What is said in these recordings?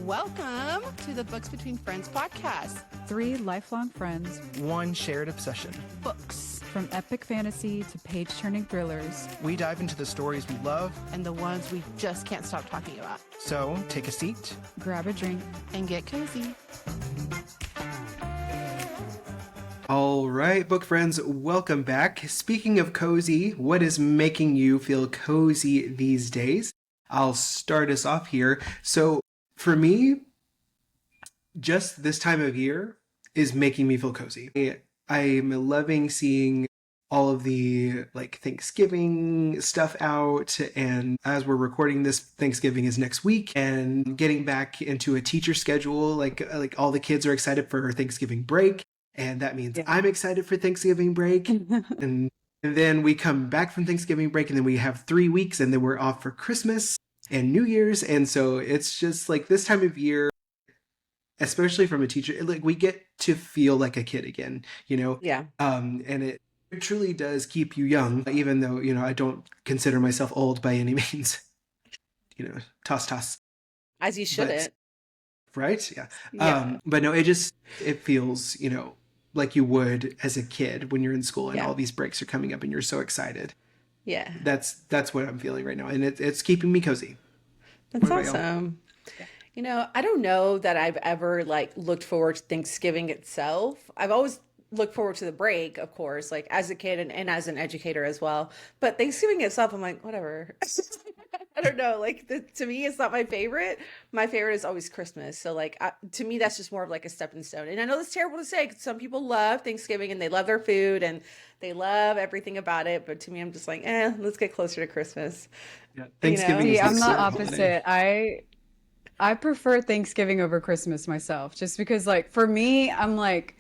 Welcome to the Books Between Friends podcast. 3 lifelong friends, one shared obsession. Books. From epic fantasy to page-turning thrillers. We dive into the stories we love And the ones we just can't stop talking about. So take a seat, Grab a drink, and get cozy. All right, book friends, welcome back. Speaking of cozy, what is making you feel cozy these days? I'll start us off here. So for me, just this time of year is making me feel cozy. I'm loving seeing all of the Thanksgiving stuff out, and as we're recording this, Thanksgiving is next week, and getting back into a teacher schedule. Like all the kids are excited for Thanksgiving break, and that means I'm excited for Thanksgiving break. and then we come back from Thanksgiving break, and then we have 3 weeks, and then we're off for Christmas and New Year's. And so it's just like this time of year, especially from a teacher, like we get to feel like a kid again, you know? Yeah. And it truly does keep you young, even though, you know, I don't consider myself old by any means. You know, toss. As you shouldn't. Right? Yeah. Yeah. But no, it feels, you know, like you would as a kid when you're in school and all these breaks are coming up and you're so excited. Yeah. That's what I'm feeling right now. And it's keeping me cozy. That's awesome. You know, I don't know that I've ever looked forward to Thanksgiving itself. I've always looked forward to the break, of course, like as a kid and as an educator as well. But Thanksgiving itself, I'm like, whatever. I don't know. To me, it's not my favorite. My favorite is always Christmas. So to me, that's just more of like a stepping stone. And I know that's terrible to say because some people love Thanksgiving and they love their food and they love everything about it. But to me, I'm just like, let's get closer to Christmas. Yeah. Thanksgiving See, is I'm not holiday. opposite. I prefer Thanksgiving over Christmas myself, just because for me, I'm like,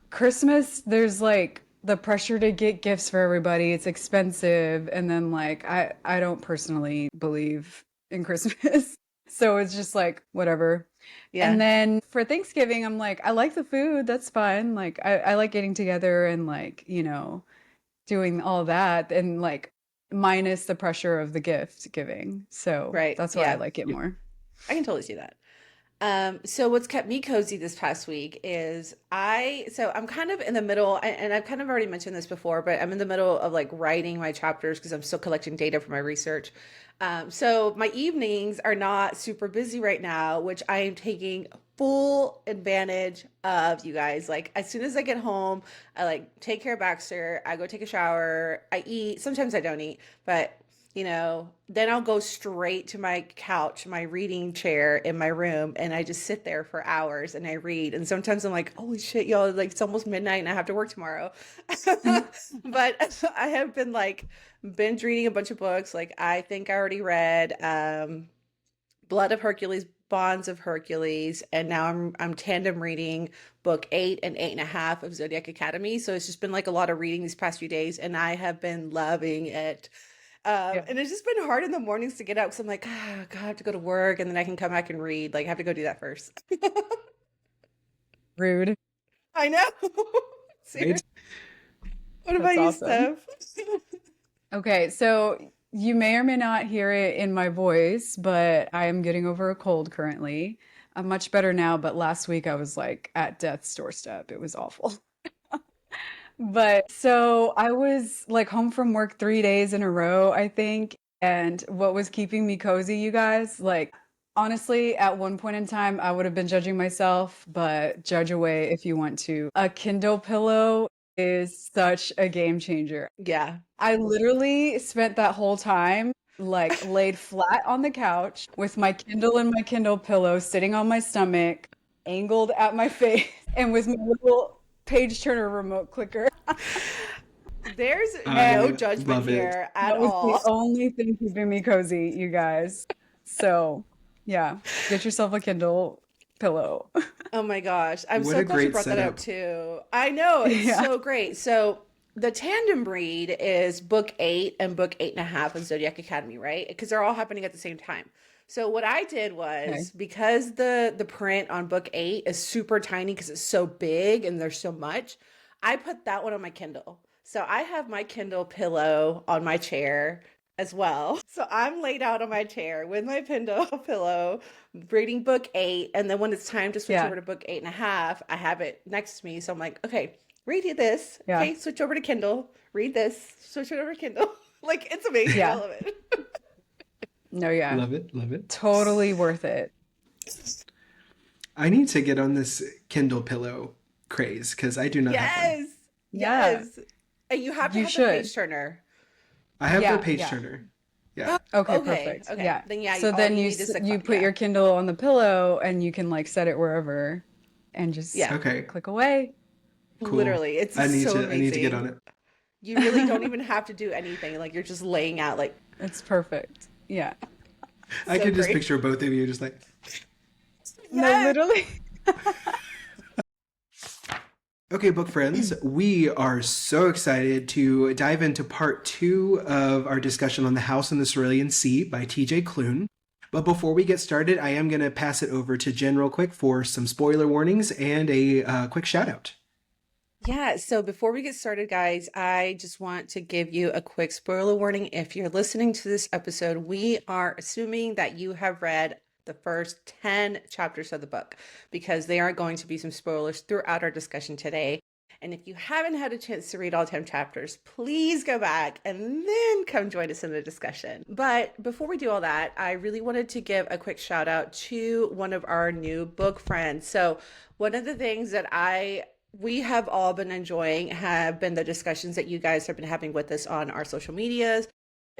Christmas, there's the pressure to get gifts for everybody. It's expensive. And then I don't personally believe in Christmas. So it's just whatever. Yeah. And then for Thanksgiving, I'm like, I like the food. That's fine. I like getting together and you know, doing all that and minus the pressure of the gift giving. So that's why I like it more. I can totally see that. So what's kept me cozy this past week is I'm kind of in the middle, and I've kind of already mentioned this before, but I'm in the middle of writing my chapters because I'm still collecting data for my research. So my evenings are not super busy right now, which I am taking full advantage of, you guys. As soon as I get home, I take care of Baxter, I go take a shower, I eat. Sometimes I don't eat, but you know, then I'll go straight to my couch, my reading chair in my room, and I just sit there for hours and I read. And sometimes I'm like, holy shit, y'all, it's almost midnight and I have to work tomorrow. But I have been binge reading a bunch of books. I think I already read Blood of Hercules, Bonds of Hercules, and now I'm tandem reading book 8 and 8.5 of Zodiac Academy. So it's just been a lot of reading these past few days, and I have been loving it. And it's just been hard in the mornings to get up because I'm like, God, I have to go to work and then I can come back and read. I have to go do that first. Rude. I know. Right? What about you, Steph? Okay, so you may or may not hear it in my voice, but I am getting over a cold currently. I'm much better now, but last week I was at death's doorstep. It was awful. But so I was home from work 3 days in a row, I think. And what was keeping me cozy, you guys, honestly, at one point in time, I would have been judging myself, but judge away if you want to. A Kindle pillow is such a game changer. Yeah. I literally spent that whole time laid flat on the couch with my Kindle and my Kindle pillow sitting on my stomach, angled at my face, and with my little page turner remote clicker. There's no judgment it. here at That was all. the only thing keeping me cozy, you guys. So yeah, get yourself a Kindle pillow. Oh my gosh. I'm What so a glad you great brought that setup. up too. I know. It's so great. So the tandem read is book 8 and book 8.5 of Zodiac Academy, right? Because they're all happening at the same time. So what I did was, because the print on book 8 is super tiny because it's so big and there's so much, I put that one on my Kindle. So I have my Kindle pillow on my chair as well. So I'm laid out on my chair with my pillow, reading book 8. And then when it's time to switch over to book 8.5, I have it next to me. So I'm like, okay, read this. Yeah. Okay, switch over to Kindle. Read this. Switch it over to Kindle. Like, it's amazing. Yeah. I love it. No, yeah. Love it. Love it. Totally worth it. I need to get on this Kindle pillow craze because I do not have one. Yes. And you have to have the page turner. I have the page turner. Yeah. Okay, Okay, perfect. okay. Yeah. Then, yeah, So all then you you need is the you clock, put your Kindle on the pillow and you can like set it wherever and just Okay. click away. Cool. Literally, it's I need so to. amazing. I need to get on it. You really don't even have to do anything. Like, you're just laying out like. It's perfect. Yeah. I could just great. picture both of you just like. No, literally. Okay, book friends, we are so excited to dive into part 2 of our discussion on The House in the Cerulean Sea by TJ Klune. But before we get started, I am going to pass it over to Jen real quick for some spoiler warnings and a quick shout out. Yeah, so before we get started, guys, I just want to give you a quick spoiler warning. If you're listening to this episode, we are assuming that you have read the first 10 chapters of the book because there are going to be some spoilers throughout our discussion today. And if you haven't had a chance to read all 10 chapters, please go back and then come join us in the discussion. But before we do all that, I really wanted to give a quick shout out to one of our new book friends. So one of the things that we have all been enjoying have been the discussions that you guys have been having with us on our social medias.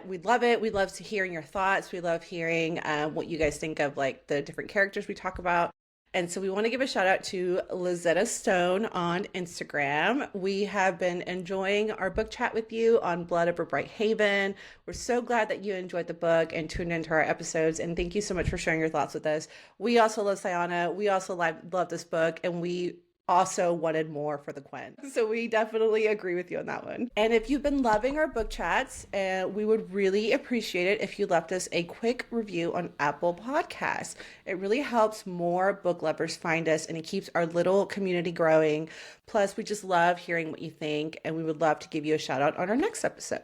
We love it. We love hearing your thoughts. We love hearing what you guys think of like the different characters we talk about. And so we want to give a shout out to Lizetta Stone on Instagram. We have been enjoying our book chat with you on Blood Over Bright Haven. We're so glad that you enjoyed the book and tuned into our episodes. And thank you so much for sharing your thoughts with us. We also love Sayana. We also love this book, and we also wanted more for the Quen. So we definitely agree with you on that one. And if you've been loving our book chats, we would really appreciate it if you left us a quick review on Apple Podcasts. It really helps more book lovers find us, and it keeps our little community growing. Plus, we just love hearing what you think, and we would love to give you a shout out on our next episode.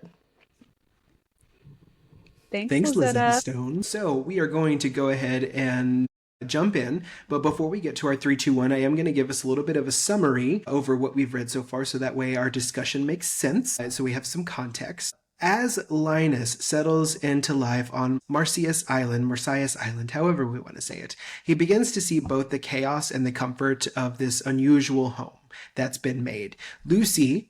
Thanks, Lizetta Stone. So we are going to go ahead and jump in, but before we get to our 3, 2, 1, I am going to give us a little bit of a summary over what we've read so far, so that way our discussion makes sense, so we have some context. As Linus settles into life on Marsyas Island, however we want to say it, he begins to see both the chaos and the comfort of this unusual home that's been made. Lucy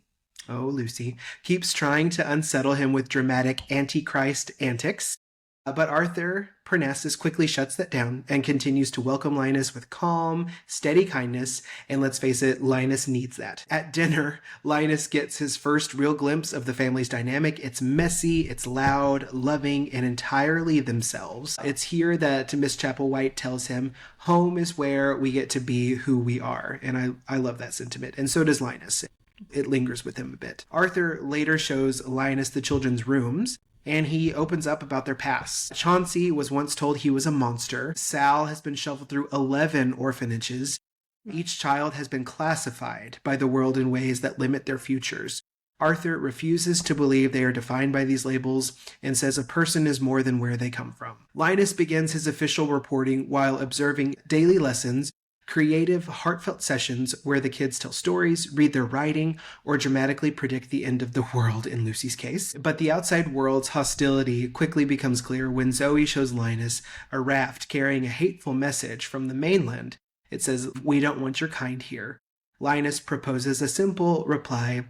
keeps trying to unsettle him with dramatic Antichrist antics, but Arthur Parnassus quickly shuts that down and continues to welcome Linus with calm, steady kindness, and let's face it, Linus needs that. At dinner, Linus gets his first real glimpse of the family's dynamic. It's messy, it's loud, loving, and entirely themselves. It's here that Miss Chapel-White tells him, home is where we get to be who we are, and I love that sentiment, and so does Linus. It lingers with him a bit. Arthur later shows Linus the children's rooms, and he opens up about their past. Chauncey was once told he was a monster. Sal has been shuffled through 11 orphanages. Each child has been classified by the world in ways that limit their futures. Arthur refuses to believe they are defined by these labels and says a person is more than where they come from. Linus begins his official reporting while observing daily lessons, creative, heartfelt sessions where the kids tell stories, read their writing, or dramatically predict the end of the world in Lucy's case. But the outside world's hostility quickly becomes clear when Zoe shows Linus a raft carrying a hateful message from the mainland. It says, "We don't want your kind here." Linus proposes a simple reply,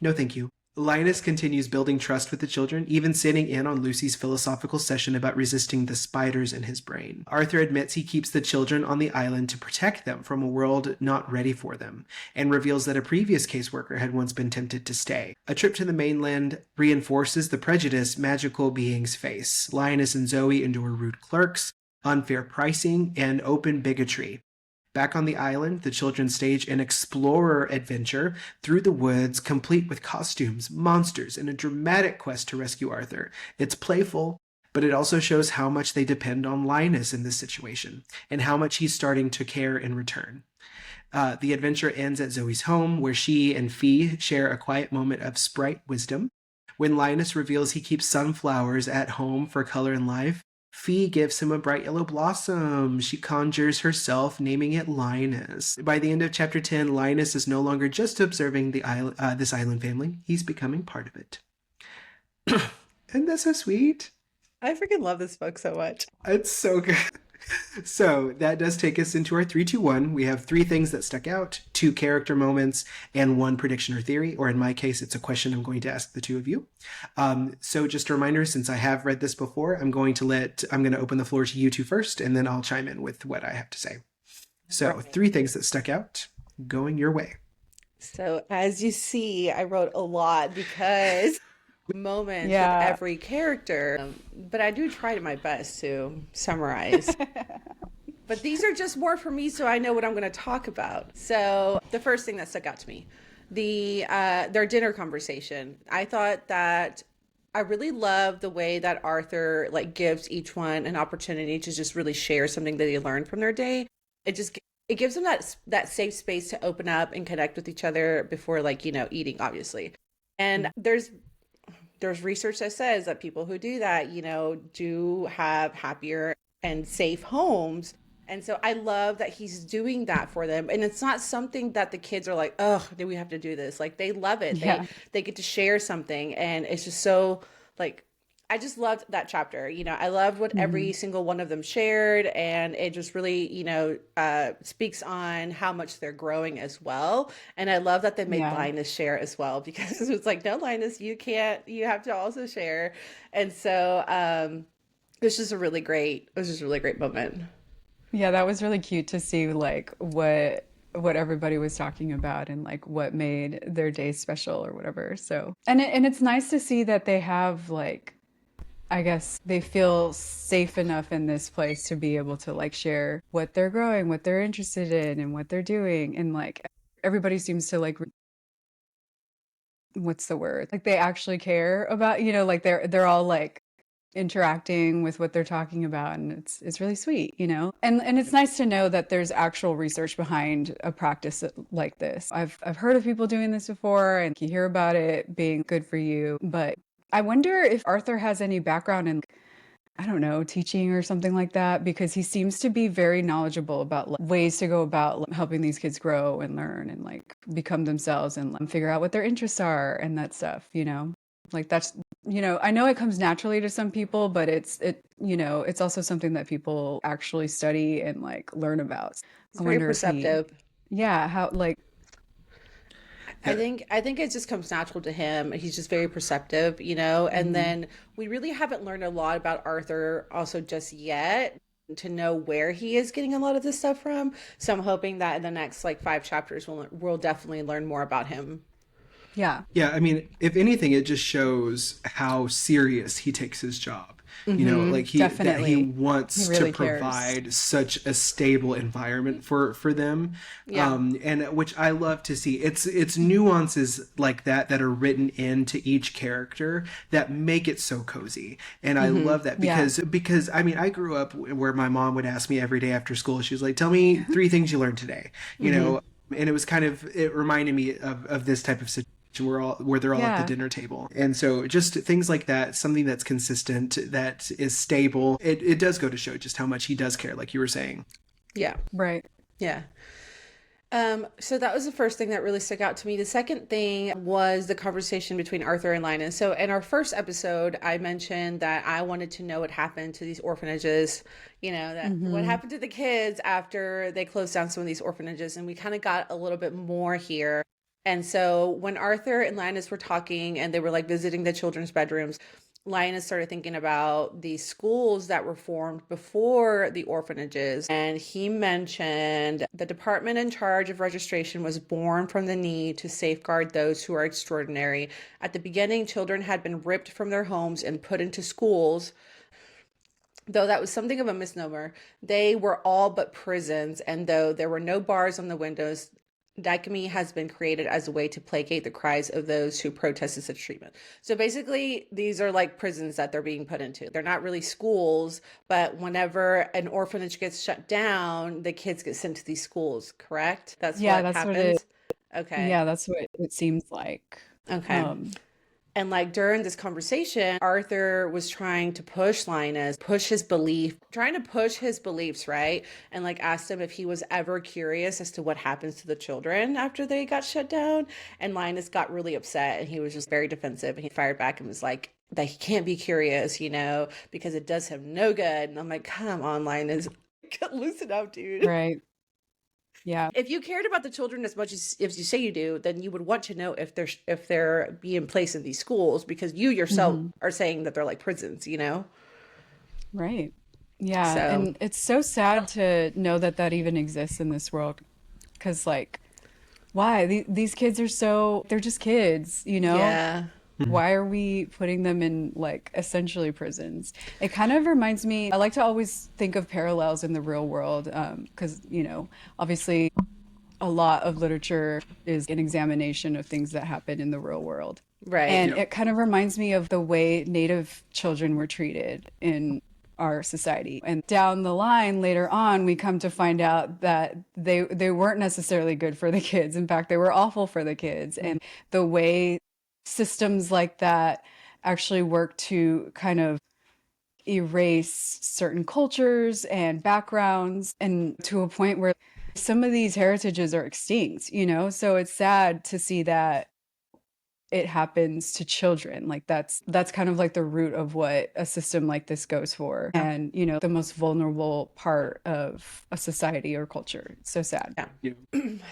"No thank you." Linus continues building trust with the children, even sitting in on Lucy's philosophical session about resisting the spiders in his brain. Arthur admits he keeps the children on the island to protect them from a world not ready for them, and reveals that a previous caseworker had once been tempted to stay. A trip to the mainland reinforces the prejudice magical beings face. Linus and Zoe endure rude clerks, unfair pricing, and open bigotry. Back on the island, the children stage an explorer adventure through the woods, complete with costumes, monsters, and a dramatic quest to rescue Arthur. It's playful, but it also shows how much they depend on Linus in this situation, and how much he's starting to care in return. The adventure ends at Zoe's home, where she and Fee share a quiet moment of sprite wisdom. When Linus reveals he keeps sunflowers at home for color and life, Fee gives him a bright yellow blossom. She conjures herself, naming it Linus. By the end of chapter 10, Linus is no longer just observing this island family. He's becoming part of it. And that's so sweet. I freaking love this book so much. It's so good. So that does take us into our 3, 2, 1. We have 3 things that stuck out, 2 character moments, and 1 prediction or theory, or in my case, it's a question I'm going to ask the 2 of you. So just a reminder, since I have read this before, I'm going to open the floor to you 2 first, and then I'll chime in with what I have to say. So 3 things that stuck out, going your way. So as you see, I wrote a lot because moments with every character, but I do try my best to summarize. But these are just more for me, so I know what I'm going to talk about. So the first thing that stuck out to me, their dinner conversation. I thought that I really love the way that Arthur gives each one an opportunity to just really share something that they learned from their day. It gives them that safe space to open up and connect with each other before eating, obviously. And there's research that says that people who do that, do have happier and safe homes. And so I love that he's doing that for them. And it's not something that the kids are like, oh, do we have to do this? They love it. Yeah. They get to share something. And it's just so I just loved that chapter. I loved what every single one of them shared. And it just really, speaks on how much they're growing as well. And I love that they made Linus share as well, because it's no, Linus, you have to also share. And so it was just a really great moment. Yeah, that was really cute to see what everybody was talking about and what made their day special or whatever. So, and it's nice to see that they have I guess they feel safe enough in this place to be able to share what they're growing, what they're interested in, and what they're doing. And everybody seems to what's the word? They actually care about, they're all interacting with what they're talking about, and it's really sweet, and it's nice to know that there's actual research behind a practice like this. I've heard of people doing this before, and you hear about it being good for you, but I wonder if Arthur has any background in, I don't know, teaching or something like that, because he seems to be very knowledgeable about ways to go about helping these kids grow and learn and become themselves and figure out what their interests are and that stuff, that's, I know it comes naturally to some people, but it's also something that people actually study and learn about. It's very perceptive. How I think it just comes natural to him. He's just very perceptive, and then we really haven't learned a lot about Arthur also just yet to know where he is getting a lot of this stuff from. So I'm hoping that in the next 5 chapters, we'll definitely learn more about him. Yeah. Yeah, I mean, if anything, it just shows how serious he takes his job. Definitely. He wants really to provide such a stable environment for them. Yeah. And which I love to see. It's nuances like that are written into each character that make it so cozy. And I love that because I mean, I grew up where my mom would ask me every day after school, she was like, tell me 3 things you learned today, and it was it reminded me of this type of situation where they're all at the dinner table. And so just things like that, something that's consistent, that is stable, it does go to show just how much he does care, like you were saying. Yeah. Right. Yeah. So that was the first thing that really stuck out to me. The second thing was the conversation between Arthur and Linus. So in our first episode, I mentioned that I wanted to know what happened to these orphanages, what happened to the kids after they closed down some of these orphanages. And we kind of got a little bit more here. And so when Arthur and Linus were talking and they were visiting the children's bedrooms, Linus started thinking about the schools that were formed before the orphanages. And he mentioned the department in charge of registration was born from the need to safeguard those who are extraordinary. At the beginning, children had been ripped from their homes and put into schools. Though that was something of a misnomer, they were all but prisons. And though there were no bars on the windows, dichotomy has been created as a way to placate the cries of those who protested such treatment. So basically, these are prisons that they're being put into. They're not really schools, but whenever an orphanage gets shut down, the kids get sent to these schools, correct? That's what happens? Okay. Yeah, that's what it seems like. Okay. And like during this conversation, Arthur was trying to push Linus, trying to push his beliefs, right? And like asked him if he was ever curious as to what happens to the children after they got shut down. And Linus got really upset and he was just very defensive. And he fired back and was like, that he can't be curious, because it does him no good. And I'm like, come on, Linus, loosen up, dude. Right. Yeah. If you cared about the children as much as you say you do, then you would want to know if they're being placed in these schools, because you yourself are saying that they're like prisons, Right. Yeah. So And it's so sad to know that that even exists in this world. Because, like, why? These kids they're just kids, yeah. Why are we putting them in like essentially prisons? It kind of reminds me, I like to always think of parallels in the real world because, obviously a lot of literature is an examination of things that happen in the real world. Right. And it kind of reminds me of the way Native children were treated in our society. And down the line, later on, we come to find out that they weren't necessarily good for the kids. In fact, they were awful for the kids. And the way systems like that actually work to kind of erase certain cultures and backgrounds, and to a point where some of these heritages are extinct, so it's sad to see that it happens to children. Like that's kind of like the root of what a system like this goes for, and the most vulnerable part of a society or culture. It's so sad. Yeah.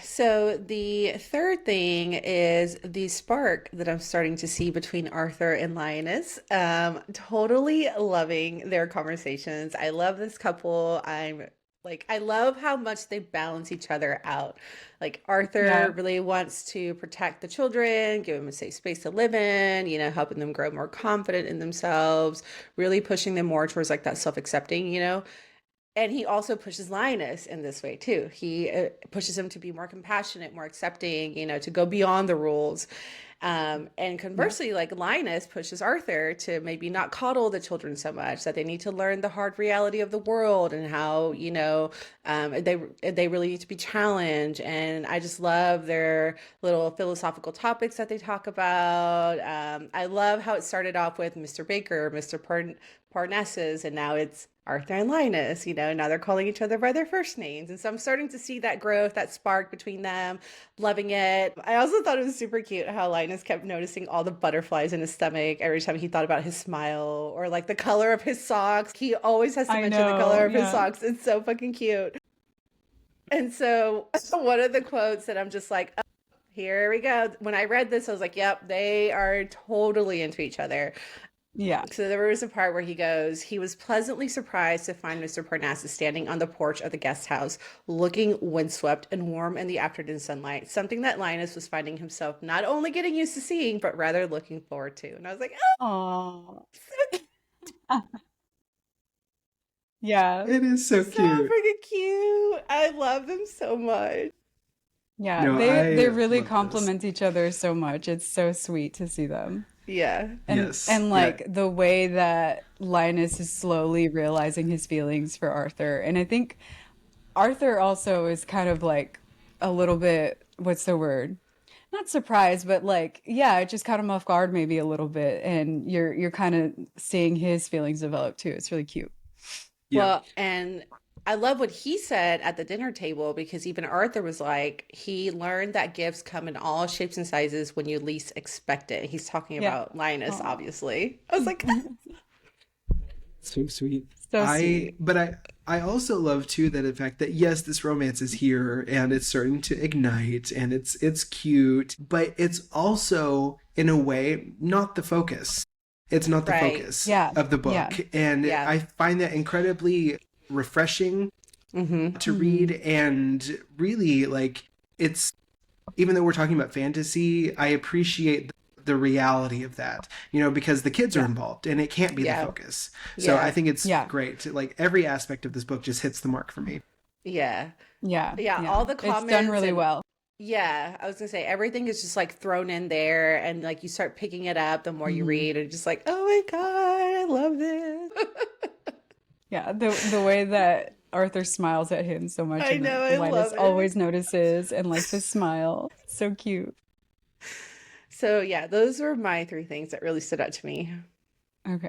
So the third thing is the spark that I'm starting to see between Arthur and Linus. Totally loving their conversations. I love this couple. I love how much they balance each other out. Like Arthur really wants to protect the children, give them a safe space to live in, helping them grow more confident in themselves, really pushing them more towards like that self-accepting, And he also pushes Linus in this way too. He pushes him to be more compassionate, more accepting, to go beyond the rules. And conversely, like Linus pushes Arthur to maybe not coddle the children so much, that they need to learn the hard reality of the world and how, they really need to be challenged. And I just love their little philosophical topics that they talk about. I love how it started off with Mr. Baker, Mr. Parnassus, and now it's Arthur and Linus, now they're calling each other by their first names. And so I'm starting to see that growth, that spark between them, loving it. I also thought it was super cute how Linus kept noticing all the butterflies in his stomach every time he thought about his smile, or like the color of his socks. He always has to mention the color of his socks. It's so fucking cute. And so one of the quotes that I'm just like, oh, here we go. When I read this, I was like, yep, they are totally into each other. Yeah. So there was a part where he goes, he was pleasantly surprised to find Mr. Parnassus standing on the porch of the guest house, looking windswept and warm in the afternoon sunlight, something that Linus was finding himself not only getting used to seeing, but rather looking forward to. And I was like, oh, Aww. Yeah. It is so so cute. freaking cute. I love them so much. Yeah. No, They I really love this. complement each other so much. It's so sweet to see them. Yeah. And Yes. and Yeah. like the way that Linus is slowly realizing his feelings for Arthur. And I think Arthur also is kind of like a little bit, what's the word? Not surprised, but like, yeah, it just caught him off guard maybe a little bit. And you're kind of seeing his feelings develop too. It's really cute. Yeah. Well, and I love what he said at the dinner table, because even Arthur was like, he learned that gifts come in all shapes and sizes when you least expect it. He's talking Yeah. about Linus, Aw. obviously. I was like, So sweet. So sweet. But I also love too that the fact that yes, this romance is here and it's starting to ignite and it's cute, but it's also in a way not the focus. It's not the Right. focus Yeah. of the book. Yeah. And Yeah. I find that incredibly refreshing to read, and really like it's, even though we're talking about fantasy, I appreciate the reality of that, because the kids are involved and it can't be Yeah. the focus. So Yeah. I think it's Yeah. great. Like every aspect of this book just hits the mark for me. yeah. Yeah. Yeah, all the It's done comments really and- well. Yeah, I was gonna say everything is just like thrown in there, and like you start picking it up the more you read, and just like, oh my God, I love this. Yeah, the way that Arthur smiles at him so much, I and know, that I Linus love it. always notices and likes his smile. So cute. So yeah, those were my three things that really stood out to me. Okay.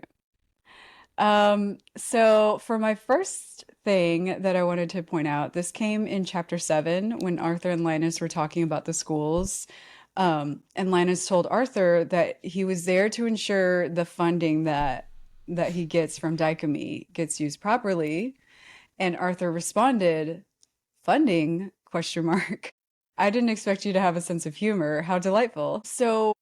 So for my first thing that I wanted to point out, this came in chapter 7 when Arthur and Linus were talking about the schools. And Linus told Arthur that he was there to ensure the funding that he gets from Dicamy gets used properly. And Arthur responded, "Funding? Question mark. I didn't expect you to have a sense of humor. How delightful." So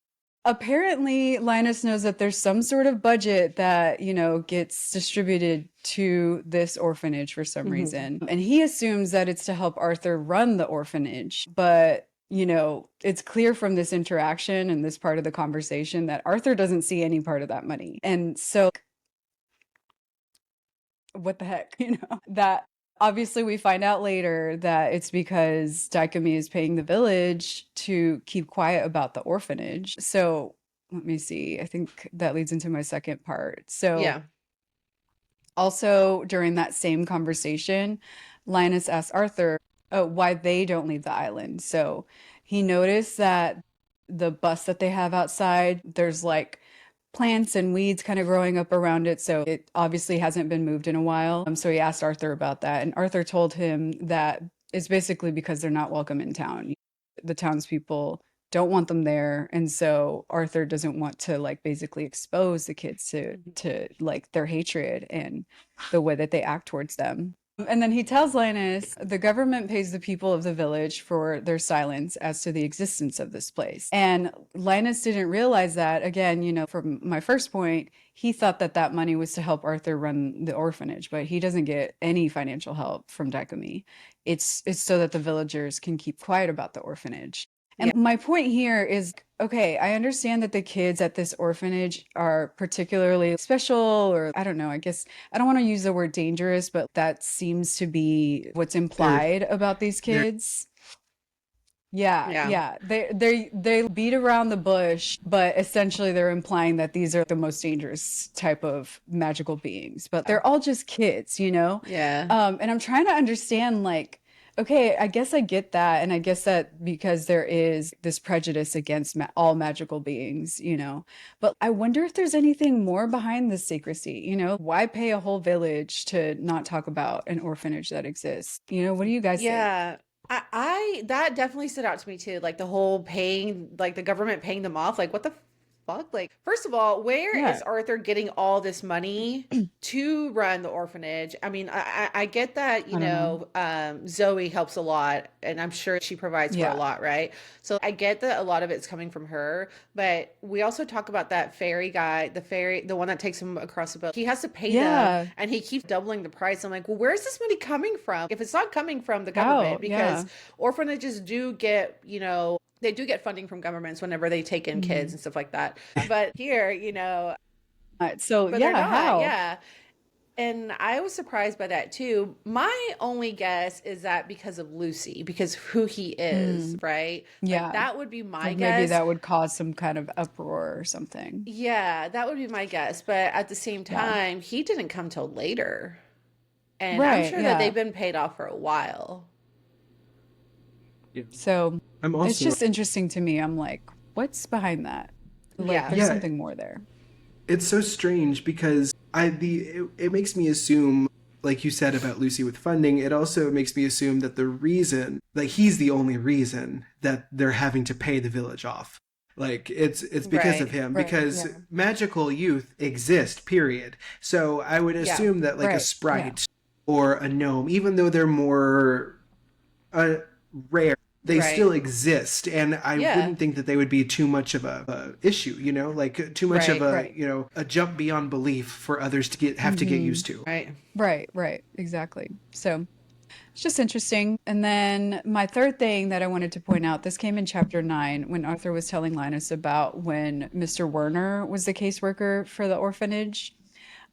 apparently, Linus knows that there's some sort of budget that, gets distributed to this orphanage for some reason. And he assumes that it's to help Arthur run the orphanage. But, it's clear from this interaction and this part of the conversation that Arthur doesn't see any part of that money. And so, what the heck, that obviously we find out later that it's because Dicamy is paying the village to keep quiet about the orphanage. So let me see. I think that leads into my second part. So Yeah. also during that same conversation, Linus asks Arthur why they don't leave the island. So he noticed that the bus that they have outside, there's like plants and weeds kind of growing up around it. So it obviously hasn't been moved in a while. So he asked Arthur about that. And Arthur told him that it's basically because they're not welcome in town. The townspeople don't want them there. And so Arthur doesn't want to like basically expose the kids to like their hatred and the way that they act towards them. And then he tells Linus, the government pays the people of the village for their silence as to the existence of this place. And Linus didn't realize that. Again, from my first point, he thought that that money was to help Arthur run the orphanage, but he doesn't get any financial help from Dicamy. It's so that the villagers can keep quiet about the orphanage. And my point here is, okay, I understand that the kids at this orphanage are particularly special, or I don't know, I guess I don't want to use the word dangerous, but that seems to be what's implied about these kids. Yeah. They beat around the bush, but essentially they're implying that these are the most dangerous type of magical beings. But they're all just kids, Yeah. And I'm trying to understand, like, okay, I guess I get that. And I guess that because there is this prejudice against all magical beings, but I wonder if there's anything more behind this secrecy, Why pay a whole village to not talk about an orphanage that exists? What do you guys think? Yeah. I that definitely stood out to me too. Like the whole paying, like the government paying them off. Like what the fuck? Like, first of all, where is Arthur getting all this money to run the orphanage? I mean, I get that, Zoe helps a lot, and I'm sure she provides for a lot, right? So I get that a lot of it's coming from her, but we also talk about that fairy guy, the one that takes him across the boat. He has to pay them, and he keeps doubling the price. I'm like, well, where's this money coming from? If it's not coming from the government, because orphanages do get, they do get funding from governments whenever they take in kids and stuff like that. But here, so but they're not, how? yeah. And I was surprised by that too. My only guess is that because of Lucy, because who he is, right? Yeah. Like, that would be my Like guess. maybe that would cause some kind of uproar or something. Yeah, that would be my guess. But at the same time, he didn't come till later. And I'm sure that they've been paid off for a while. So I'm also it's just interesting to me. I'm like, what's behind that? Like, there's something more there. It's so strange because it makes me assume, like you said about Lucy with funding, it also makes me assume that the reason, like he's the only reason that they're having to pay the village off. Like it's because of him, because magical youth exist, period. So I would assume that like a sprite or a gnome, even though they're more rare, they still exist, and I wouldn't think that they would be too much of a issue, like too much of a a jump beyond belief for others to have to get used to. Right, exactly. So it's just interesting. And then my third thing that I wanted to point out, this came in chapter 9 when Arthur was telling Linus about when Mr. Werner was the caseworker for the orphanage.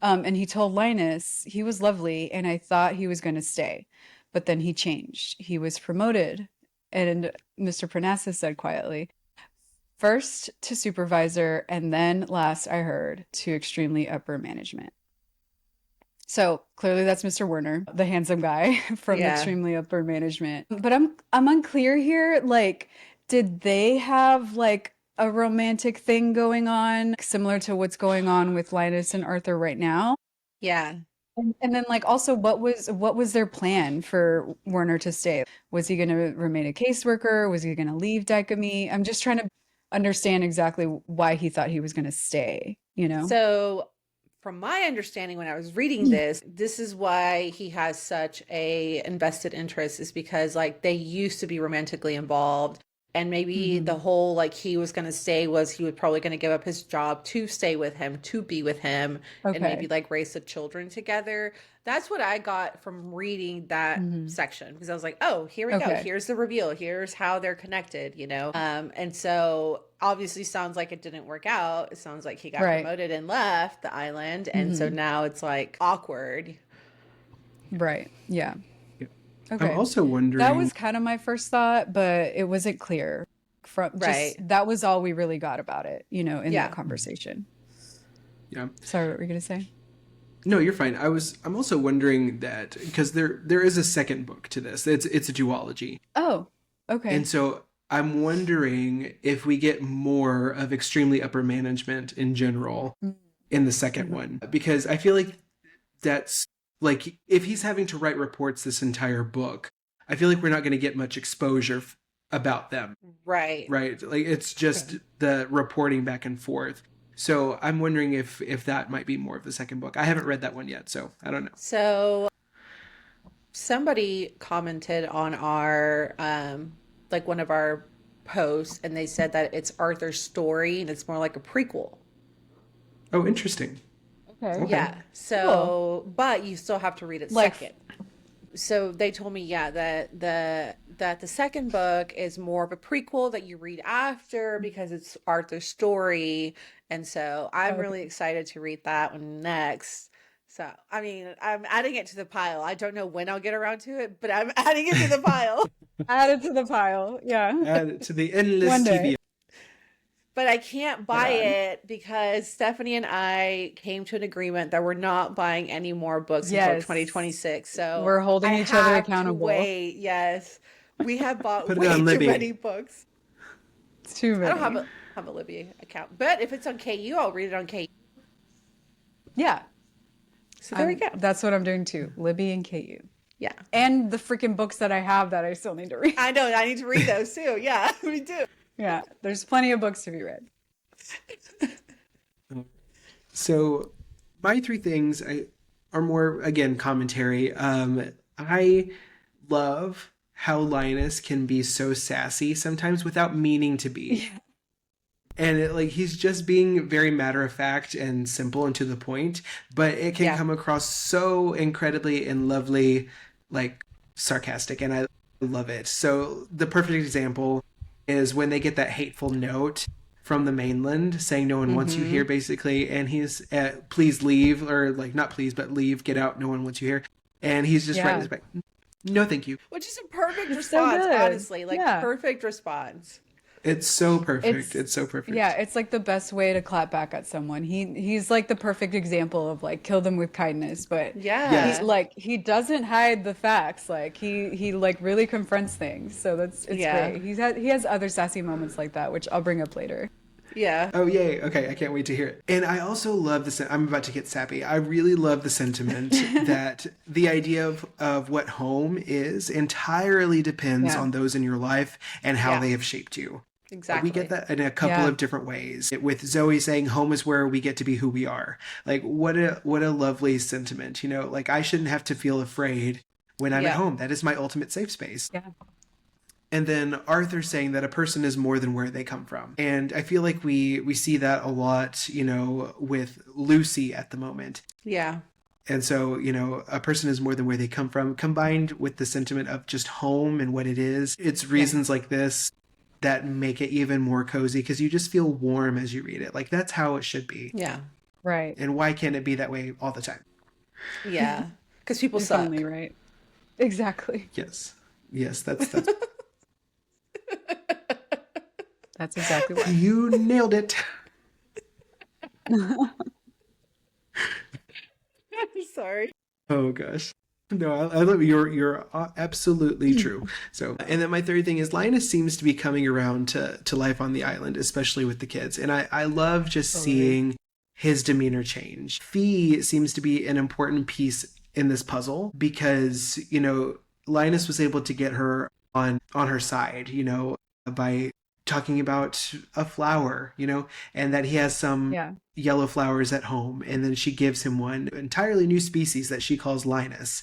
And he told Linus he was lovely and I thought he was going to stay, but then he changed. He was promoted. And Mr. Parnassus said quietly, first to supervisor, and then last I heard to extremely upper management. So clearly that's Mr. Werner, the handsome guy from extremely upper management. But I'm unclear here. Like, did they have like a romantic thing going on, similar to what's going on with Linus and Arthur right now. Yeah. And then like also what was their plan for Werner to stay? Was he going to remain a caseworker? Was he going to leave Dicamy? I'm just trying to understand exactly why he thought he was going to stay, you know? So from my understanding when I was reading this is why he has such a invested interest, is because like they used to be romantically involved. And maybe the whole like he was going to stay was he was probably going to give up his job to stay with him, to be with him, and maybe like raise the children together. That's what I got from reading that section, because I was like, oh, here we go. Here's the reveal. Here's how they're connected, you know? And so obviously sounds like it didn't work out. It sounds like he got promoted and left the island. And so now it's like awkward. Right. Yeah. Okay. I'm also wondering. That was kind of my first thought, but it wasn't clear. That was all we really got about it, you know, in that conversation. Yeah. Sorry, what were you gonna say? No, you're fine. I'm also wondering that because there is a second book to this. It's a duology. Oh, okay. And so I'm wondering if we get more of extremely upper management in general in the second one, because I feel like that's like if he's having to write reports this entire book, I feel like we're not going to get much exposure about them. Right. Like it's just the reporting back and forth. So I'm wondering if that might be more of the second book. I haven't read that one yet, so I don't know. So somebody commented on our like one of our posts, and they said that it's Arthur's story and it's more like a prequel. Oh, interesting. Okay. Yeah. So, but you still have to read it second. So they told me, that the second book is more of a prequel that you read after because it's Arthur's story. And so I'm really excited to read that one next. So, I mean, I'm adding it to the pile. I don't know when I'll get around to it, but I'm adding it to the pile. Add it to the pile. Yeah. Add it to the endless One day. TV. But I can't buy it because Stephanie and I came to an agreement that we're not buying any more books until 2026. So we're holding each other accountable. Wait, yes. We have bought Put it way on too Libby. many books. It's too many. I don't have a Libby account. But if it's on KU, I'll read it on KU. Yeah. So there we go. That's what I'm doing too. Libby and KU. Yeah. And the freaking books that I have that I still need to read. I know. I need to read those too. Yeah, me too. Yeah. There's plenty of books to be read. So my three things are more, again, commentary. I love how Linus can be so sassy sometimes without meaning to be. Yeah. And he's just being very matter of fact and simple and to the point, but it can come across so incredibly and lovely, like sarcastic, and I love it. So the perfect example is when they get that hateful note from the mainland saying no one wants you here, basically, and he's please leave, or like not please but leave, get out, no one wants you here, and he's just writing this back, no thank you, which is a perfect response, honestly, perfect response. It's so perfect. It's so perfect. Yeah, it's like the best way to clap back at someone. He's like the perfect example of like kill them with kindness, but he doesn't hide the facts. Like he like really confronts things. So it's great. He has other sassy moments like that, which I'll bring up later. Yeah. Oh, yay. Okay, I can't wait to hear it. And I also love I'm about to get sappy. I really love the sentiment that the idea of what home is entirely depends on those in your life and how they have shaped you. Exactly. We get that in a couple of different ways. With Zoe saying home is where we get to be who we are. Like what a lovely sentiment, you know, like I shouldn't have to feel afraid when I'm at home. That is my ultimate safe space. Yeah. And then Arthur saying that a person is more than where they come from. And I feel like we see that a lot, you know, with Lucy at the moment. Yeah. And so, you know, a person is more than where they come from, combined with the sentiment of just home and what it is. It's reasons like this that make it even more cozy because you just feel warm as you read it. Like that's how it should be. Yeah. Right. And why can't it be that way all the time? Yeah. Because people suck. Finally, right. Exactly. Yes. That's That's exactly what. You nailed it. Sorry. Oh gosh. No, I love you're absolutely true. So, and then my third thing is Linus seems to be coming around to life on the island, especially with the kids. And I love just seeing his demeanor change. Fee seems to be an important piece in this puzzle because, Linus was able to get her on her side, by talking about a flower, and that he has some yellow flowers at home. And then she gives him one entirely new species that she calls Linus.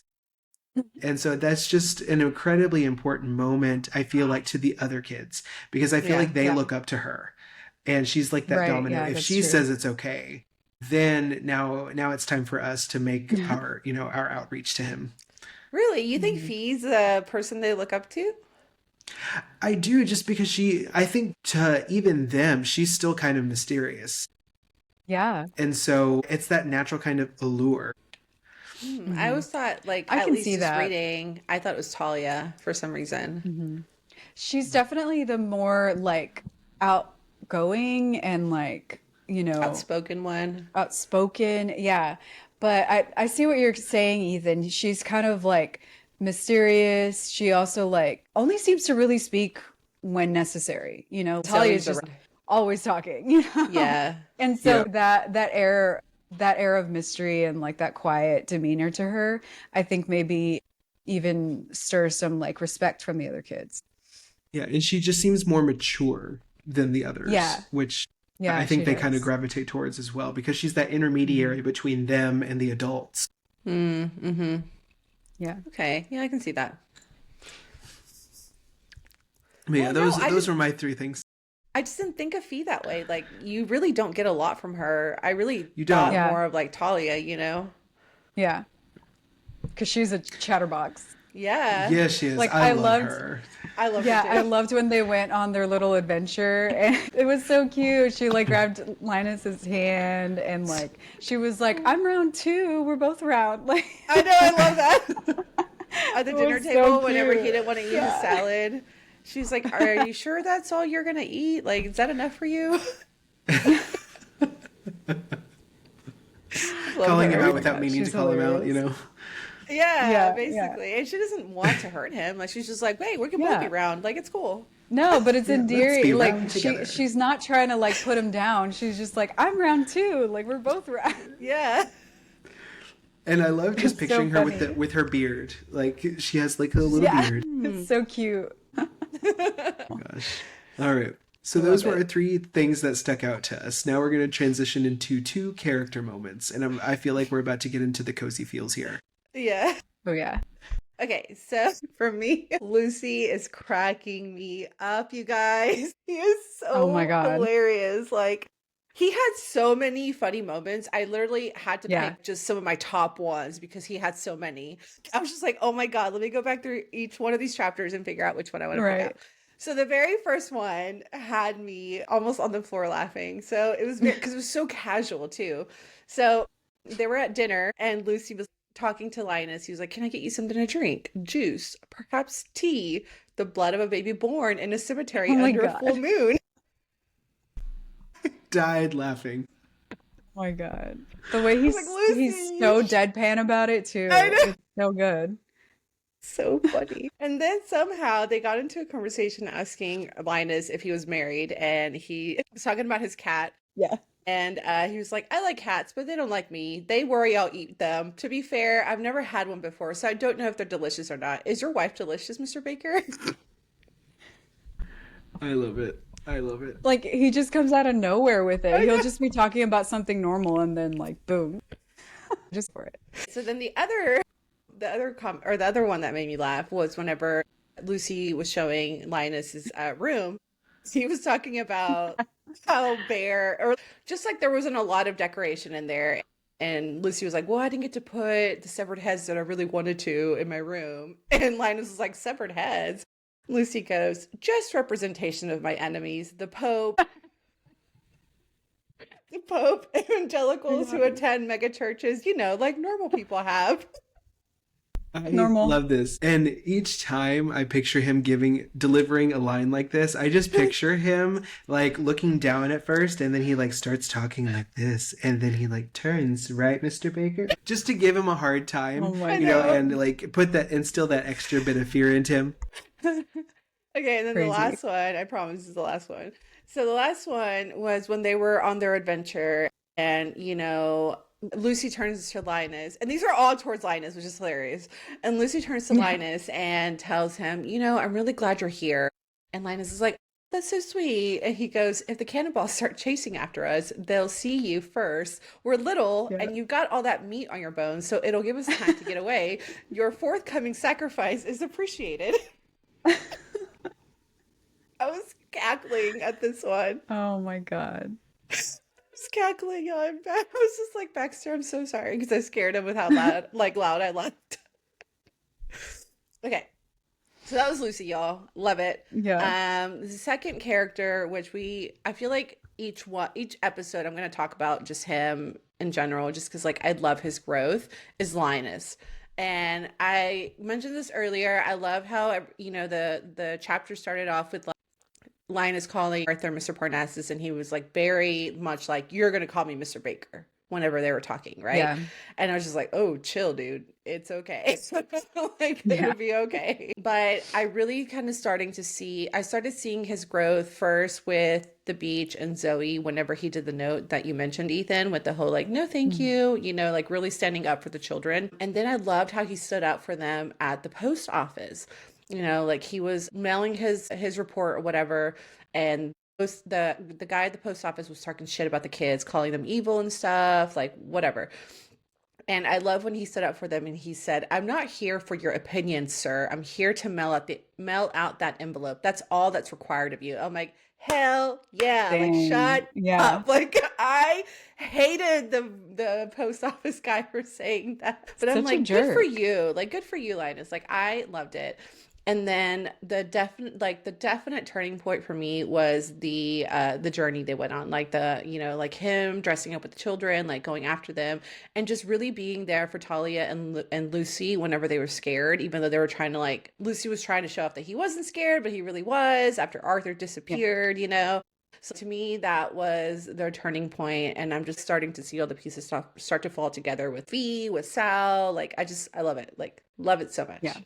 And so that's just an incredibly important moment, I feel like, to the other kids, because I feel like they look up to her and she's like that dominant. If she says it's okay, then now it's time for us to make our outreach to him. Really? You think Fee's the person they look up to? I do, just because I think to even them, she's still kind of mysterious. Yeah. And so it's that natural kind of allure. I always thought, like, I at can least see just that. reading, I thought it was Talia for some reason. She's definitely the more like outgoing and like, Outspoken one. outspoken. Yeah. But I see what you're saying, Ethan. She's kind of like mysterious. She also like only seems to really speak when necessary. Talia is just always talking, Yeah. And so that air of mystery and like that quiet demeanor to her, I think maybe even stirs some like respect from the other kids. Yeah, and she just seems more mature than the others. Yeah. Which Yeah, I think she they kind of is. gravitate towards as well, because she's that intermediary between them and the adults. Mm-hmm. Yeah. Okay. Yeah, I can see that. But yeah, Well, no, those were my three things. I just didn't think of Fee that way. Like, you really don't get a lot from her. I really You thought don't. Yeah. more of like Talia, Yeah. Because she's a chatterbox. Yeah. Yeah, she is. Like, I I love loved- her. I love Yeah, her I too. loved when they went on their little adventure and it was so cute. She like grabbed Linus's hand and like she was like, "I'm round two, we're both round." Like I know, I love that. At the It dinner was so table, whenever he cute. didn't want to eat his salad, she's like, "Are you sure that's all you're gonna eat? Like, is that enough for you?" Love Calling her. him out without meaning She's to call him out, hilarious. Yeah, Yeah, basically. And she doesn't want to hurt him. Like, she's just like, "Wait, we can both Yeah. be round. Like, it's cool." No, but it's Yeah, let's be endearing. Like round together. she's not trying to like put him down. She's just like, "I'm round two. Like we're both round." Yeah. And I love just It's so picturing her with funny. with her beard. Like she has like a little Yeah. beard. It's so cute. Gosh. All right. So those were our three things that stuck out to us. Now we're going to transition into two character moments, and I feel like we're about to get into the cozy feels here. Yeah. Oh yeah. Okay, so for me, Lucy is cracking me up, you guys. He is so Oh my God. hilarious. Like, he had so many funny moments. I literally had to Yeah. pick just some of my top ones because he had so many. I was just like, oh my God, let me go back through each one of these chapters and figure out which one I want to pick Right. out. So the very first one had me almost on the floor laughing. So it was because it was so casual too. So they were at dinner and Lucy was talking to Linus. He was like, "Can I get you something to drink? Juice, perhaps tea, the blood of a baby born in a cemetery Oh my under a God. full moon." Died laughing. Oh my God. The way he's like, "Lucy." he's so deadpan about it too. I know. It's so good. So funny. And then somehow they got into a conversation asking Linus if he was married, and he was talking about his cat. Yeah. And he was like, "I like cats, but they don't like me. They worry I'll eat them. To be fair, I've never had one before, so I don't know if they're delicious or not. Is your wife delicious, Mr. Baker?" I love it. I love it. Like he just comes out of nowhere with it. He'll just be talking about something normal and then like boom. Just for it. So then the other one that made me laugh was whenever Lucy was showing Linus's room. He was talking about how bare, or just like there wasn't a lot of decoration in there. And Lucy was like, "Well, I didn't get to put the severed heads that I really wanted to in my room." And Linus was like, "Severed heads?" Lucy goes, "Just representation of my enemies, the Pope, evangelicals who attend mega churches, like normal people have." I Normal. love this. And each time I picture him delivering a line like this, I just picture him like looking down at first and then he like starts talking like this and then he like turns, right, Mr. Baker? Just to give him a hard time, Oh my I you know, know. and like instill that extra bit of fear into him. Okay, and then the Crazy. last one, I promise is the last one. So the last one was when they were on their adventure and, Lucy turns to Linus, and these are all towards Linus, which is hilarious. And Lucy turns to Yeah. Linus and tells him, I'm really glad you're here. And Linus is like, that's so sweet. And he goes, if the cannonballs start chasing after us, they'll see you first. We're little, Yeah. and you've got all that meat on your bones, so it'll give us time to get away. Your forthcoming sacrifice is appreciated. I was cackling at this one. Oh my God. I was cackling. I was just like, Baxter, I'm so sorry because I scared him with how loud I laughed. Okay, so that was Lucy, y'all. Love it. Yeah. The second character, which I feel like each episode I'm going to talk about just him in general, just because like I love his growth, is Linus. And I mentioned this earlier. I love how the chapter started off with Linus calling Arthur Mr. Parnassus, and he was like very much like, you're going to call me Mr. Baker whenever they were talking, right? Yeah. And I was just like, oh, chill, dude. It's okay. Like, Yeah. it'll be okay. But I really kind of started seeing his growth first with the beach and Zoe whenever he did the note that you mentioned, Ethan, with the whole like, no, thank you, like really standing up for the children. And then I loved how he stood up for them at the post office. Like he was mailing his report or whatever, and the guy at the post office was talking shit about the kids, calling them evil and stuff, like whatever. And I love when he stood up for them and he said, I'm not here for your opinion, sir. I'm here to mail out that envelope. That's all that's required of you. I'm like, hell yeah. Dang. Like, shut Yeah. up. Like, I hated the post office guy for saying that. But I'm Such a like, good for jerk. you. Like, good for you, Linus. Like, I loved it. And then the definite turning point for me was the journey they went on, like like him dressing up with the children, like going after them, and just really being there for Talia and Lucy whenever they were scared, even though they were trying to Lucy was trying to show off that he wasn't scared, but he really was after Arthur disappeared, So to me, that was their turning point, and I'm just starting to see all the pieces start to fall together with V, with Sal. Like I love it, like love it so much. Yeah.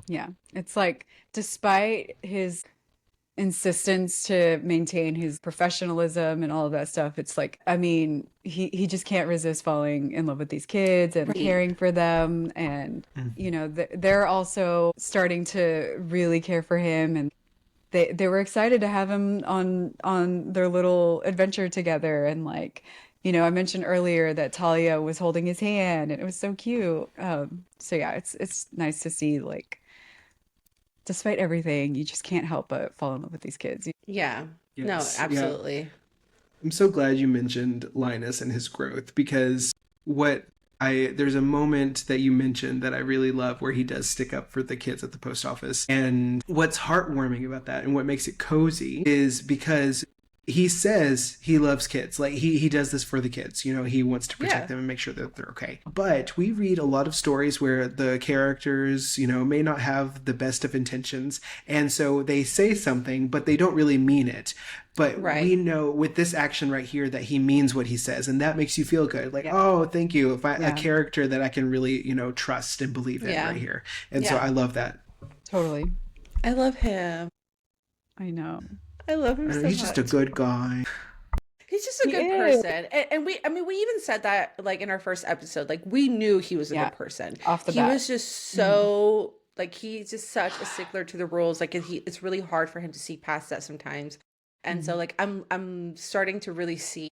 Yeah. It's like, despite his insistence to maintain his professionalism and all of that stuff, it's like, I mean, he just can't resist falling in love with these kids and Right. caring for them. And, they're also starting to really care for him. And they were excited to have him on their little adventure together. And like, I mentioned earlier that Talia was holding his hand and it was so cute. So yeah, it's nice to see, like, despite everything, you just can't help but fall in love with these kids. Yeah. Yes. No, Yeah. absolutely. I'm so glad you mentioned Linus and his growth, because there's a moment that you mentioned that I really love where he does stick up for the kids at the post office. And what's heartwarming about that and what makes it cozy is because he says he loves kids. Like he does this for the kids. He wants to protect Yeah. them and make sure that they're okay. But we read a lot of stories where the characters, may not have the best of intentions. And so they say something, but they don't really mean it. But Right. we know with this action right here that he means what he says. And that makes you feel good. Like, oh, thank you. A Yeah. character that I can really, trust and believe in Yeah. right here. And so Yeah. I love that. Totally. I love him. I know. I love him so much. He's just a good guy. He's just a He good is. person. And we even said that like in our first episode, like we knew he was a Yeah. good person. Off the He bat. was just so like he's just such a stickler to the rules. Like it's really hard for him to see past that sometimes. And so like I'm starting to really see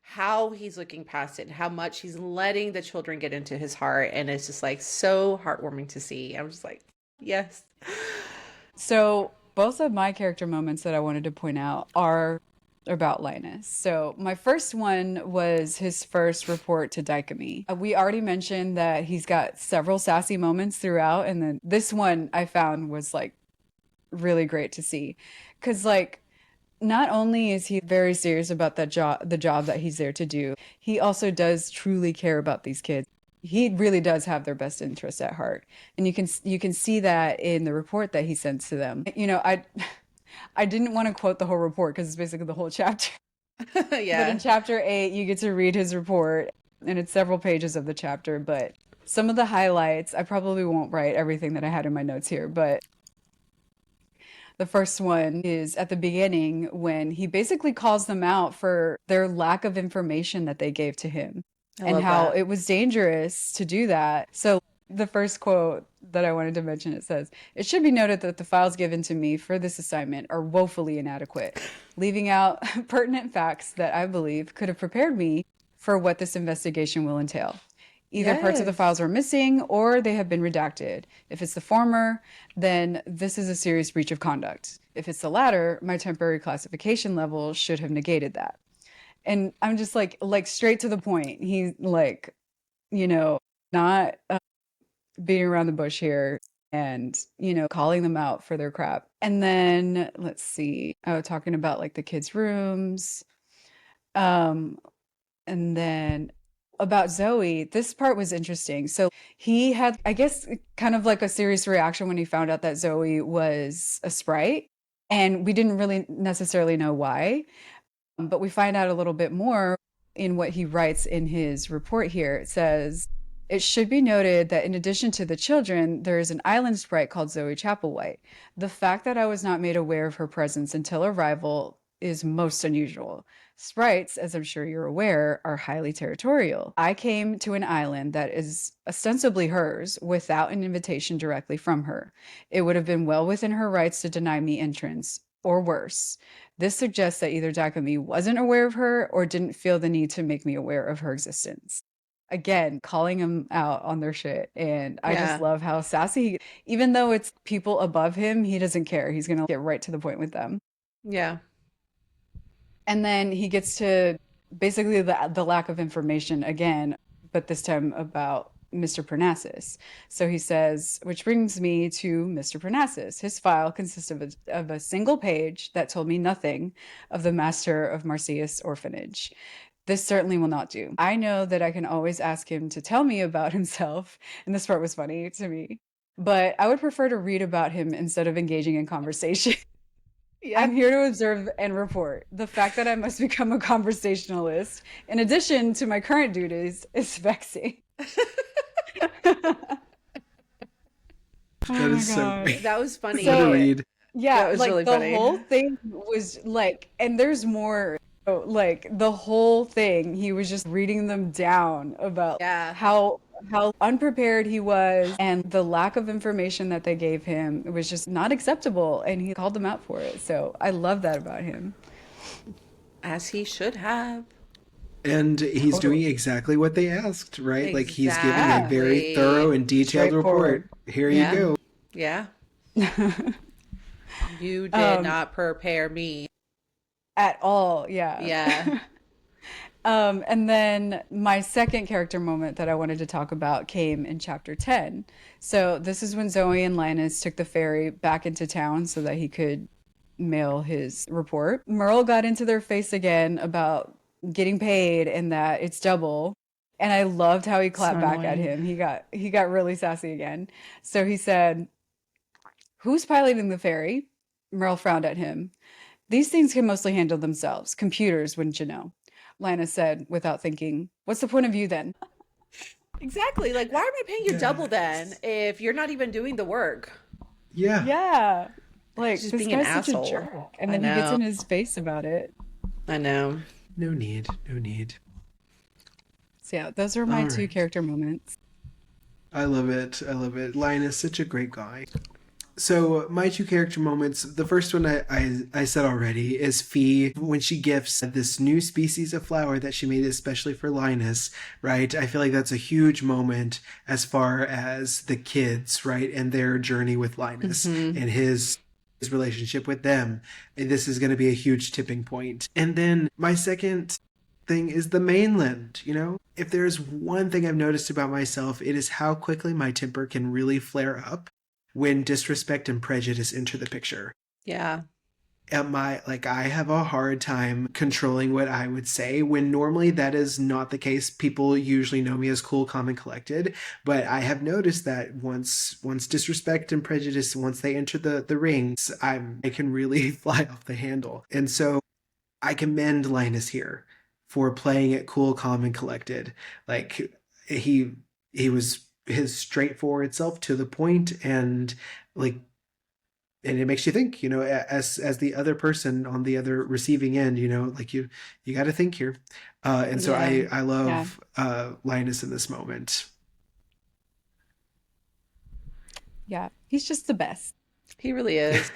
how he's looking past it and how much he's letting the children get into his heart. And it's just like so heartwarming to see. I'm just like, yes. So both of my character moments that I wanted to point out are about Linus. So my first one was his first report to Dicamy. We already mentioned that he's got several sassy moments throughout, and then this one I found was like really great to see, because like not only is he very serious about the job that he's there to do, he also does truly care about these kids. he really does have their best interest at heart. And you can see that in the report that he sends to them. You know, I didn't want to quote the whole report because it's basically the whole chapter. But Yeah. in chapter 8, you get to read his report, and it's several pages of the chapter, but some of the highlights, I probably won't write everything that I had in my notes here, but the first one is at the beginning when he basically calls them out for their lack of information that they gave to him I and love how that. it was dangerous to do that. So the first quote that I wanted to mention, it says, "It should be noted that the files given to me for this assignment are woefully inadequate, leaving out pertinent facts that I believe could have prepared me for what this investigation will entail. Either parts of the Yes. files are missing or they have been redacted. If it's the former, then this is a serious breach of conduct. If it's the latter, my temporary classification level should have negated that." And I'm just like straight to the point. He's like, you know, not beating around the bush here and, you know, calling them out for their crap. And then let's see, talking about like the kids' rooms. Um, and then about Zoe, this part was interesting. So he had, I guess, kind of like a serious reaction when he found out that Zoe was a sprite. And we didn't really necessarily know why, but we find out a little bit more in what he writes in his report here. It says, "It should be noted that in addition to the children, there is an island sprite called Zoe Chapelwhite. The fact that I was not made aware of her presence until arrival is most unusual. Sprites, as I'm sure you're aware, are highly territorial. I came to an island that is ostensibly hers without an invitation directly from her. It would have been well within her rights to deny me entrance, or worse. This suggests that either Dakami wasn't aware of her or didn't feel the need to make me aware of her existence." Again, calling them out on their shit. And I just Yeah. love how sassy, even though it's people above him, he doesn't care. He's going to get right to the point with them. Yeah. And then he gets to basically the lack of information again, but this time about Mr. Parnassus. So he says, "Which brings me to Mr. Parnassus. His file consists of a single page that told me nothing of the master of Marsyas Orphanage. This certainly will not do. I know that I can always ask him to tell me about himself." And this part was funny to me. "But I would prefer to read about him instead of engaging in conversation. Yeah. I'm here to observe and report. The fact that I must become a conversationalist, in addition to my current duties, is vexing." Oh That my is so God. great. That was funny. What a So- read. Yeah, That was like really the funny. whole thing was like, and there's more. So, like the whole thing, he was just reading them down about Yeah. how unprepared he was and the lack of information that they gave him. It was just not acceptable, and he called them out for it. So I love that about him. As he should have. And he's Totally. doing exactly what they asked, right? Like he's giving a very Exactly. thorough and detailed report. Straightforward. Here Yeah. you go. Yeah. You did Um, not prepare me. At all, yeah. Yeah. And then my second character moment that I wanted to talk about came in chapter 10. So this is when Zoe and Linus took the ferry back into town so that he could mail his report. Merle got into their face again about getting paid and that it's double. And I loved how he clapped So back at annoying. him. He got really sassy again. So he said, "Who's piloting the ferry?" Merle frowned at him. "These things can mostly handle themselves. Computers, wouldn't you know?" Linus said without thinking, "What's the point of you then?" Exactly. Like, why am I paying you Yeah. double then if you're not even doing the work? Yeah. Yeah. Like, Just this being an guy's such a asshole. jerk. And I then he gets know. in his face about it. I know. No need. No need. So yeah, those are my All two right. character moments. I love it. I love it. Linus, such a great guy. So my two character moments, the first one I said already is Fee when she gifts this new species of flower that she made especially for Linus, right? I feel like that's a huge moment as far as the kids, right? And their journey with Linus and his relationship with them. And this is going to be a huge tipping point. And then my second thing is the mainland, you know? If there's one thing I've noticed about myself, it is how quickly my temper can really flare up when disrespect and prejudice enter the picture. Yeah. I have a hard time controlling what I would say when normally that is not the case. People usually know me as cool, calm, and collected, but I have noticed that once disrespect and prejudice, once they enter the rings, I can really fly off the handle. And so I commend Linus here for playing it cool, calm, and collected. Like he was his straightforward self, to the point, and like, and it makes you think, as the other person on the other receiving end, like you got to think here. And so Yeah. I love Linus in this moment. Yeah, he's just the best. He really is.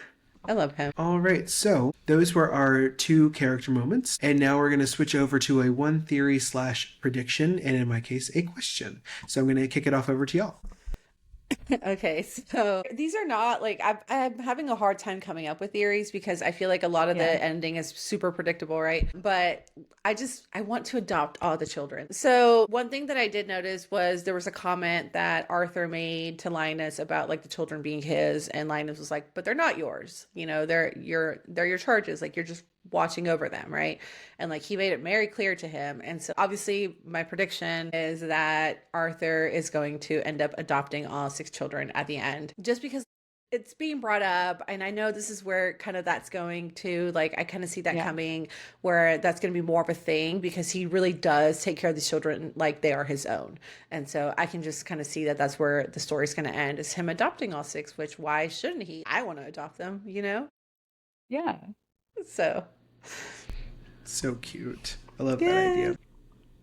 I love him. All right, so those were our 2 character moments, and now we're going to switch over to a 1 theory / prediction, and in my case, a question. So I'm going to kick it off over to y'all. Okay, so these are not like I'm having a hard time coming up with theories because I feel like a lot of Yeah. the ending is super predictable, right? But I want to adopt all the children. So one thing that I did notice was there was a comment that Arthur made to Linus about like the children being his, and Linus was like, "But they're not yours. They're your charges. Like you're just watching over them, right?" And like he made it very clear to him. And so obviously my prediction is that Arthur is going to end up adopting all 6 children at the end, just because it's being brought up. And I know this is where kind of that's going to, like, I kind of see that Yeah. coming, where that's going to be more of a thing because he really does take care of these children like they are his own. And so I can just kind of see that that's where the story's going to end, is him adopting all 6, which why shouldn't he? I want to adopt them, Yeah. So So cute. I love that idea.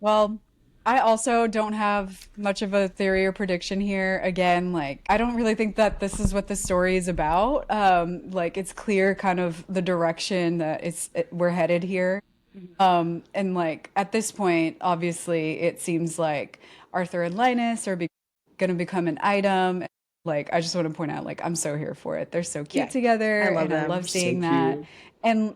Well, I also don't have much of a theory or prediction here. Again, like, I don't really think that this is what the story is about. Like, it's clear kind of the direction that we're headed here. And like, at this point, obviously, it seems like Arthur and Linus are going to become an item. Like, I just want to point out, like, I'm so here for it. They're so cute Yeah, together, I love and I them. love So seeing that. cute. And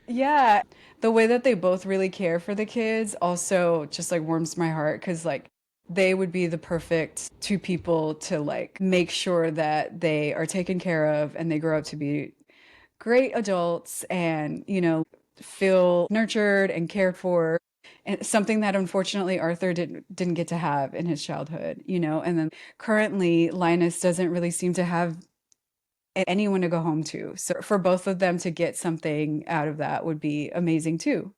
yeah, the way that they both really care for the kids also just like warms my heart, because like they would be the perfect 2 people to like make sure that they are taken care of and they grow up to be great adults and, feel nurtured and cared for. And something that unfortunately Arthur didn't get to have in his childhood, and then currently Linus doesn't really seem to have anyone to go home to. So for both of them to get something out of that would be amazing too.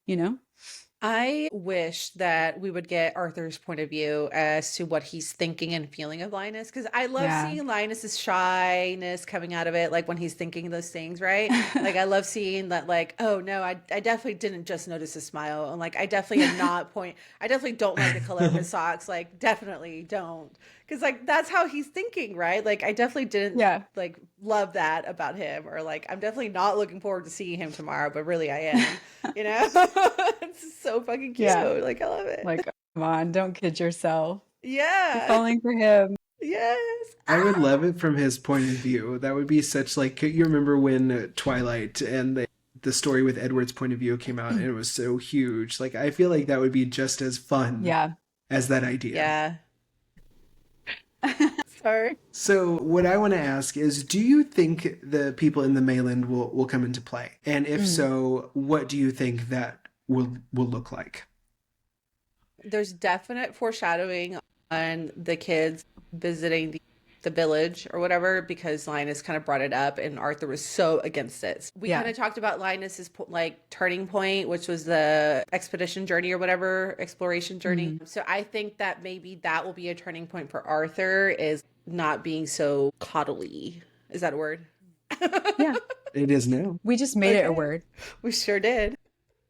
I wish that we would get Arthur's point of view as to what he's thinking and feeling of Linus, because I love Yeah. seeing Linus's shyness coming out of it, like when he's thinking those things, right? Like I love seeing that, like, oh no, I definitely didn't just notice his smile, and like I definitely I definitely don't like the color of his socks, like definitely don't, because like that's how he's thinking, right? Like I definitely didn't Yeah. like love that about him, or like I'm definitely not looking forward to seeing him tomorrow, but really I am. It's so fucking cute. Yeah. Like I love it. Like, come on, don't kid yourself. You're Yeah. falling for him. Yes. I would love it from his point of view. That would be such, like, you remember when Twilight and the story with Edward's point of view came out, and it was so huge. Like, I feel like that would be just as fun Yeah. as that idea. Yeah. Sorry. So what I want to ask is, do you think the people in the mainland will come into play? And if so, what do you think that will look like? There's definite foreshadowing on the kids visiting the village or whatever, because Linus kind of brought it up and Arthur was so against it. We Yeah. kind of talked about Linus's like turning point, which was the expedition journey or whatever, exploration journey. So I think that maybe that will be a turning point for Arthur, is not being so coddly. Is that a word? Yeah. It is now. We just made it a Okay. word. We sure did.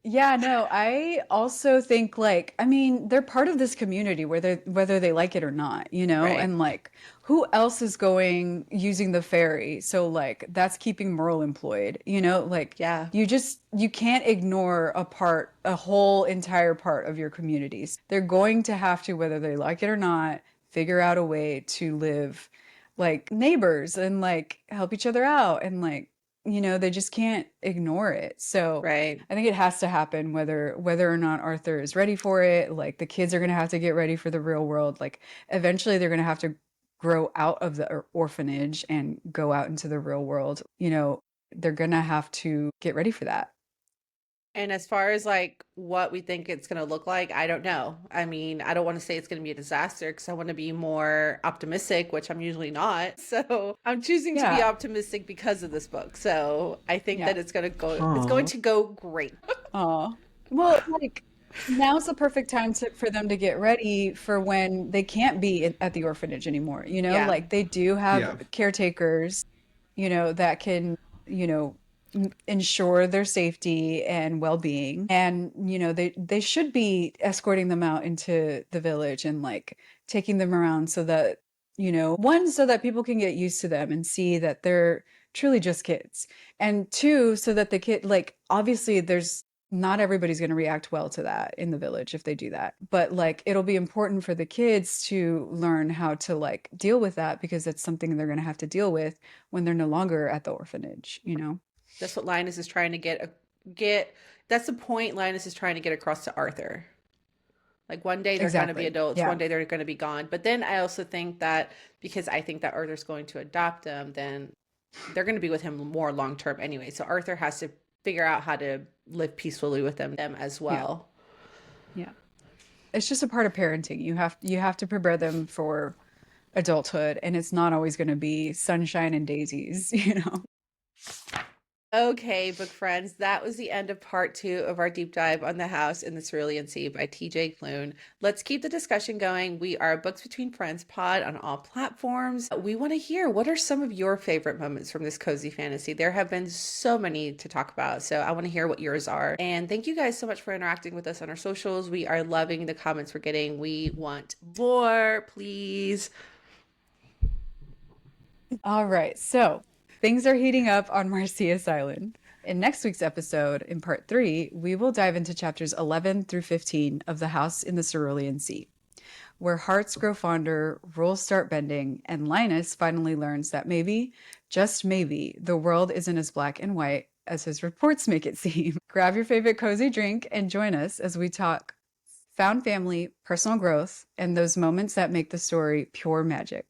Yeah, no, I also think like, I mean, they're part of this community whether they like it or not, Right. and like who else is going using the ferry? So like that's keeping Merle employed, like Yeah. you can't ignore a whole entire part of your communities. They're going to have to, whether they like it or not, figure out a way to live like neighbors and like help each other out, and like they just can't ignore it. So Right. I think it has to happen whether or not Arthur is ready for it. Like the kids are going to have to get ready for the real world. Like eventually they're going to have to grow out of the orphanage and go out into the real world. they're gonna have to get ready for that. And as far as like what we think it's going to look like, I don't know. I mean, I don't want to say it's going to be a disaster because I want to be more optimistic, which I'm usually not. So I'm choosing to be Yeah. optimistic because of this book. So I think Yeah. that it's going Aw. to go great. Oh, well, like now's the perfect time for them to get ready for when they can't be at the orphanage anymore. Yeah. Like they do Yeah. have caretakers, that can, ensure their safety and well-being. And, they should be escorting them out into the village and like taking them around so that, one, so that people can get used to them and see that they're truly just kids. And two, so that the kid, like, obviously there's not everybody's going to react well to that in the village if they do that. But like it'll be important for the kids to learn how to like deal with that because it's something they're going to have to deal with when they're no longer at the orphanage. That's what Linus is trying to get. That's the point Linus is trying to get across to Arthur. Like one day they're going to be Exactly. adults, Yeah. one day they're going to be gone. But then I also think that because I think that Arthur's going to adopt them, then they're going to be with him more long term anyway. So Arthur has to figure out how to live peacefully with them as Yeah. well. Yeah. It's just a part of parenting. You have to prepare them for adulthood, and it's not always going to be sunshine and daisies. Okay, book friends, that was the end of part 2 of our deep dive on The House in the Cerulean Sea by TJ Klune. Let's keep the discussion going. We are Books Between Friends pod on all platforms. We want to hear, what are some of your favorite moments from this cozy fantasy? There have been so many to talk about, so I want to hear what yours are. And thank you guys so much for interacting with us on our socials. We are loving the comments we're getting. We want more, please. All right. So things are heating up on Marsyas Island. In next week's episode, in part 3, we will dive into chapters 11 through 15 of The House in the Cerulean Sea, where hearts grow fonder, rules start bending, and Linus finally learns that maybe, just maybe, the world isn't as black and white as his reports make it seem. Grab your favorite cozy drink and join us as we talk found family, personal growth, and those moments that make the story pure magic.